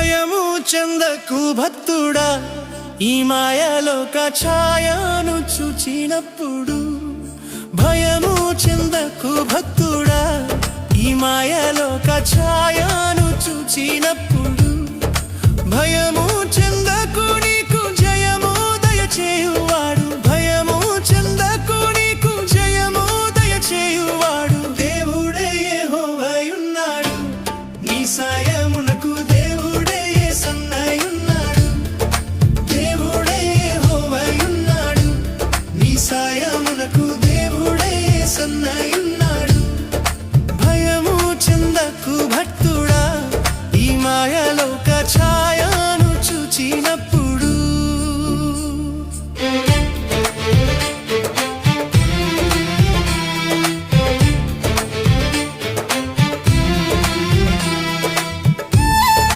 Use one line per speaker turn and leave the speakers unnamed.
భయము చెందకు భక్తుడా, ఈ మాయలోక ఛాయను చూచినప్పుడు. భయము చెందకు భక్తుడా, ఈ మాయలోక ఛాయను చూచినప్పుడు. భయము చెందకు, నీకు జయము దయచేయువాడు. భయము చెందకు, నీకు జయము దయచేయువాడు. దేవుడే యెహోవాయున్నాడు, నీ సాయమునకు దేవుడే యేసన్నయున్నాడు. దేవుడే యెహోవాయున్నాడు, నీ సాయమునకు దేవుడే యేసన్నయున్నాడు. భయము చెందకు భక్తుడా, ఈ మాయలోక ఛాయ